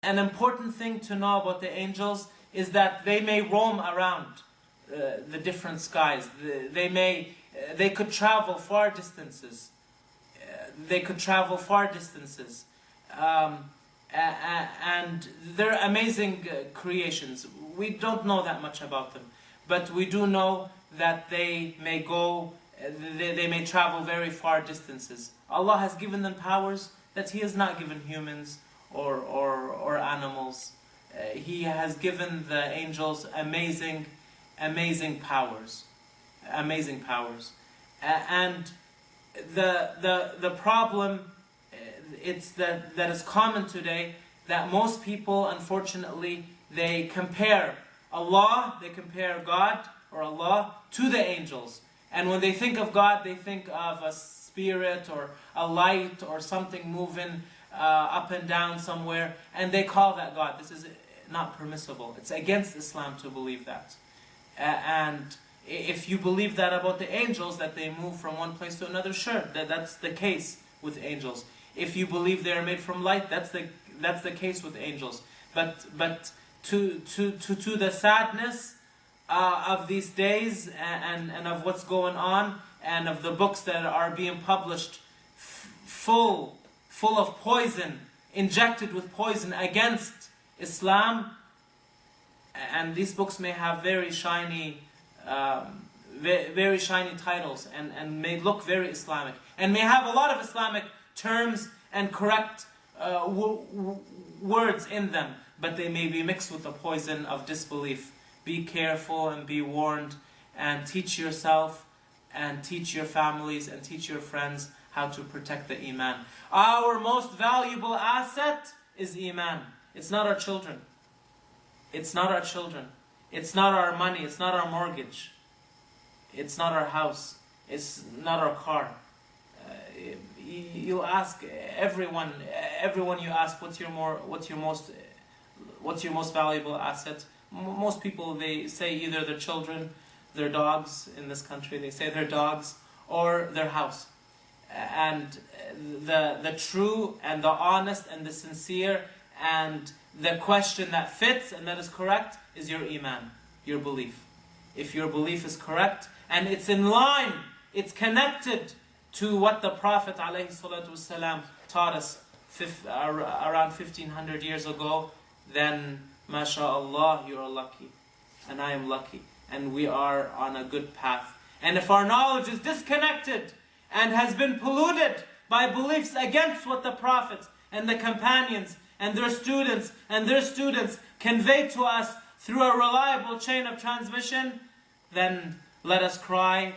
an important thing to know about the angels is that they may roam around the different skies. They could travel far distances. And they're amazing creations. We don't know that much about them, but we do know that they may travel very far distances. Allah has given them powers that He has not given humans or animals. He has given the angels amazing powers. And the problem that is common today, that most people, unfortunately, they compare God or Allah to the angels. And when they think of God, they think of a spirit or a light or something moving up and down somewhere, and they call that God. This is not permissible. It's against Islam to believe that. And if you believe that about the angels, that they move from one place to another, sure, that's the case with angels. If you believe they are made from light, that's the case with angels. But to the sadness of these days and of what's going on, and of the books that are being published full of poison, injected with poison against Islam, and these books may have very shiny titles and may look very Islamic and may have a lot of Islamic terms and correct words in them, but they may be mixed with the poison of disbelief. Be careful and be warned, and teach yourself and teach your families and teach your friends how to protect the Iman. Our most valuable asset is Iman. It's not our children. It's not our children. It's not our money. It's not our mortgage. It's not our house. It's not our car. You ask everyone you ask, what's your most valuable asset? Most people, they say either their children, their dogs. In this country, they say their dogs or their house. And the true and the honest and the sincere and the question that fits and that is correct is your Iman, your belief. If your belief is correct and it's in line, it's connected to what the Prophet ﷺ taught us around 1500 years ago, then MashaAllah, you are lucky. And I am lucky. And we are on a good path. And if our knowledge is disconnected and has been polluted by beliefs against what the Prophets and the companions and their students convey to us through a reliable chain of transmission, then let us cry.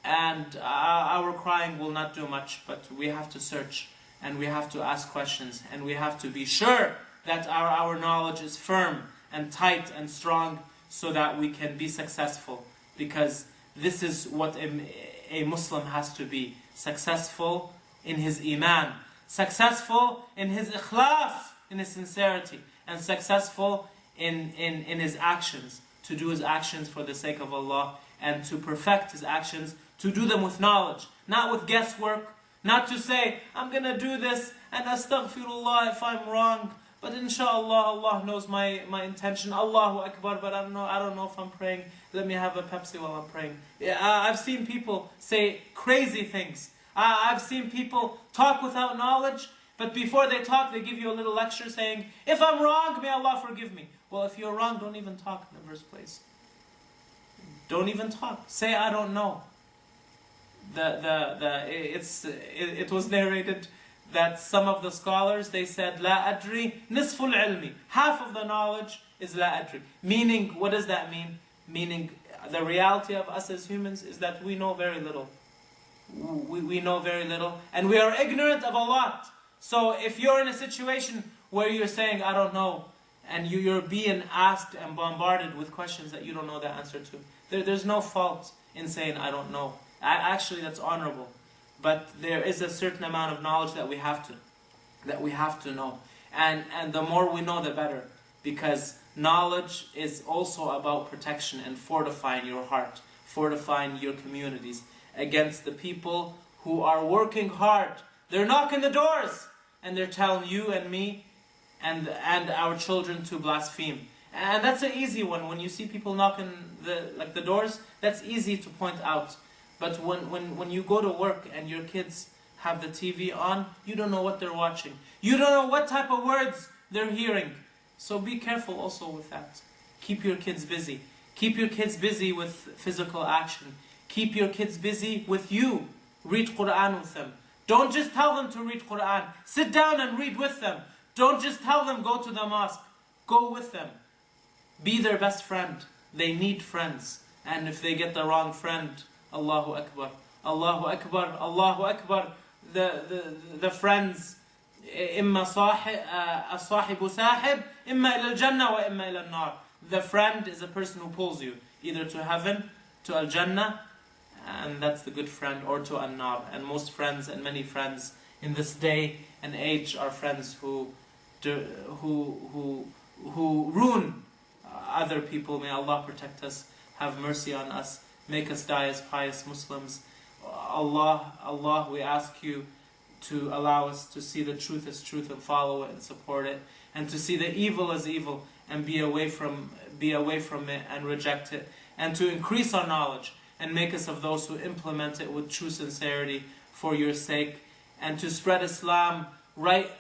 And our crying will not do much, but we have to search and we have to ask questions and we have to be sure that our knowledge is firm and tight and strong so that we can be successful. Because this is what a Muslim has to be. Successful in his Iman, successful in his ikhlas, in his sincerity, and successful in his actions, to do his actions for the sake of Allah, and to perfect his actions, to do them with knowledge, not with guesswork, not to say, I'm going to do this and astaghfirullah if I'm wrong, but inshallah Allah knows my intention, Allahu Akbar, but I don't know if I'm praying, let me have a Pepsi while I'm praying. I've seen people say crazy things. I've seen people talk without knowledge, but before they talk, they give you a little lecture saying, if I'm wrong, may Allah forgive me. Well, if you're wrong, don't even talk in the first place. Don't even talk. Say, I don't know. It was narrated that some of the scholars, they said, La adri nisful ilmi. Half of the knowledge is la adri. Meaning, what does that mean? Meaning, the reality of us as humans is that we know very little. We know very little, and we are ignorant of a lot. So if you're in a situation where you're saying, I don't know, and you're being asked and bombarded with questions that you don't know the answer to, there's no fault in saying, I don't know. Actually, that's honorable. But there is a certain amount of knowledge that we have to know. And the more we know, the better. Because knowledge is also about protection and fortifying your heart, fortifying your communities against the people who are working hard. They're knocking the doors and they're telling you and me, and our children to blaspheme. And that's an easy one. When you see people knocking the doors, that's easy to point out. But when you go to work and your kids have the TV on, you don't know what they're watching. You don't know what type of words they're hearing. So be careful also with that. Keep your kids busy. Keep your kids busy with physical action. Keep your kids busy with you. Read Quran with them. Don't just tell them to read Quran. Sit down and read with them. Don't just tell them go to the mosque. Go with them. Be their best friend. They need friends. And if they get the wrong friend, Allahu Akbar. Allahu Akbar. Allahu Akbar. The friends, إما الصاحب ساحب إما إلى الجنة وإما إلى النار. The friend is a person who pulls you either to heaven, to Al-Jannah, and that's the good friend, or to An-Nar. And most friends and many friends in this day and age are friends who ruin other people. May Allah protect us, have mercy on us, make us die as pious Muslims. Allah, we ask you to allow us to see the truth as truth and follow it and support it, and to see the evil as evil and be away from it and reject it, and to increase our knowledge and make us of those who implement it with true sincerity for your sake, and to spread Islam right,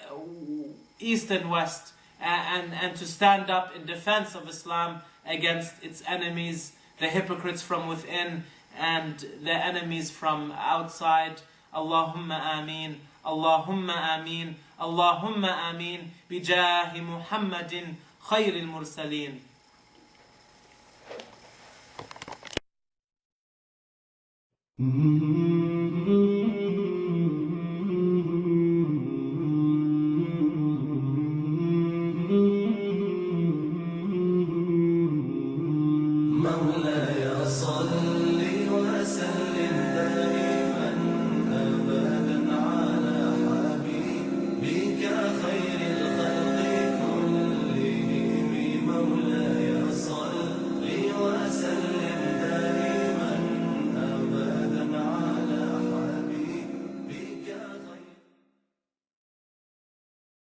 east and west, and to stand up in defense of Islam against its enemies, the hypocrites from within and the enemies from outside. Allahumma ameen, Allahumma ameen, Allahumma ameen, bijahi Muhammadin khayril mursaleen. Mm-hmm.